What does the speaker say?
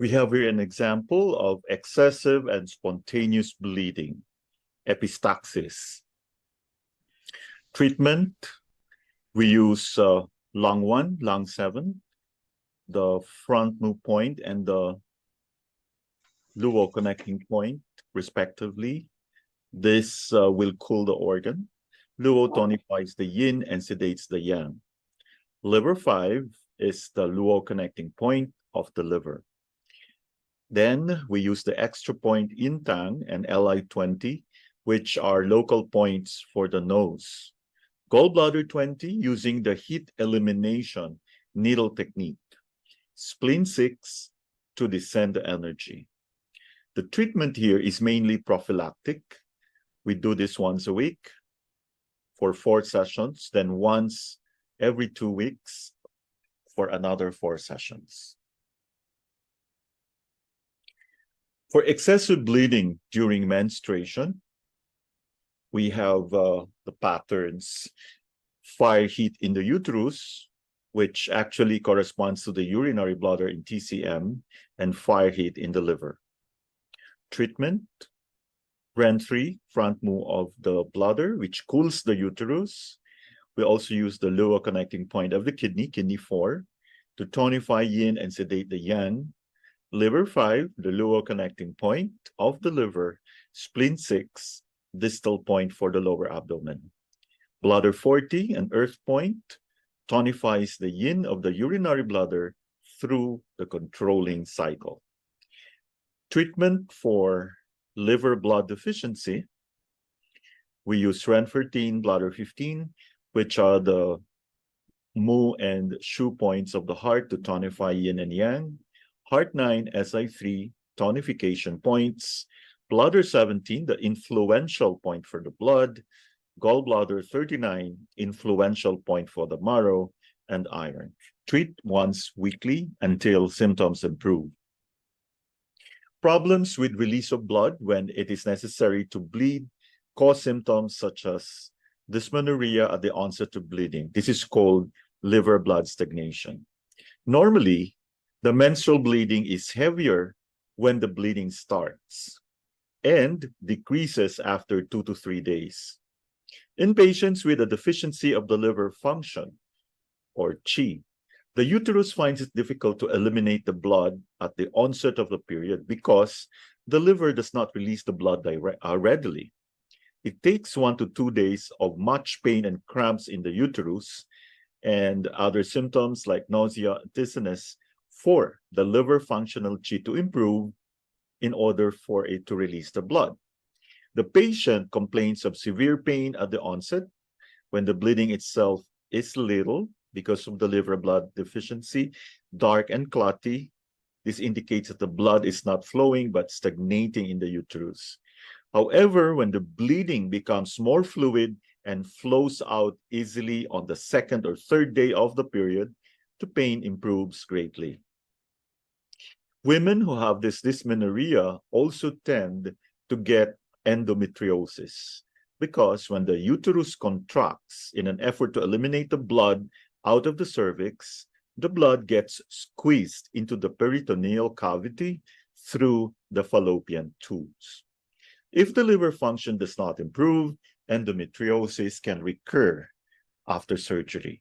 We have here an example of excessive and spontaneous bleeding, epistaxis. Treatment, we use lung 1, lung 7, the front move point and the luo connecting point, respectively. This will cool the organ. Luo tonifies the yin and sedates the yang. Liver 5 is the luo connecting point of the liver. Then we use the extra point intang and Li20, which are local points for the nose. Gallbladder 20 using the heat elimination needle technique. Spleen 6 to descend the energy. The treatment here is mainly prophylactic. We do this once a week for 4 sessions, then once every 2 weeks for another 4 sessions. For excessive bleeding during menstruation, we have the patterns: fire heat in the uterus, which actually corresponds to the urinary bladder in TCM, and fire heat in the liver. Treatment, ferent, front move of the bladder, which cools the uterus. We also use the lower connecting point of the kidney, kidney 4, to tonify yin and sedate the yang. Liver 5, the lower connecting point of the liver. Spleen 6, distal point for the lower abdomen. Bladder 40, an earth point, tonifies the yin of the urinary bladder through the controlling cycle. Treatment for liver blood deficiency, we use Ren13, bladder 15, which are the mu and shu points of the heart to tonify yin and yang. Heart 9, SI3, tonification points. Bladder 17, the influential point for the blood. Gallbladder 39, influential point for the marrow, and iron. Treat once weekly until symptoms improve. Problems with release of blood when it is necessary to bleed cause symptoms such as dysmenorrhea at the onset of bleeding. This is called liver blood stagnation. Normally, the menstrual bleeding is heavier when the bleeding starts and decreases after 2 to 3 days. In patients with a deficiency of the liver function, or Qi, the uterus finds it difficult to eliminate the blood at the onset of the period because the liver does not release the blood readily. It takes 1 to 2 days of much pain and cramps in the uterus and other symptoms like nausea and dizziness for the liver functional Qi to improve in order for it to release the blood. The patient complains of severe pain at the onset when the bleeding itself is little because of the liver blood deficiency, dark and clotty. This indicates that the blood is not flowing but stagnating in the uterus. However, when the bleeding becomes more fluid and flows out easily on the 2nd or 3rd day of the period, the pain improves greatly. Women who have this dysmenorrhea also tend to get endometriosis because when the uterus contracts in an effort to eliminate the blood out of the cervix, the blood gets squeezed into the peritoneal cavity through the fallopian tubes. If the liver function does not improve, endometriosis can recur after surgery.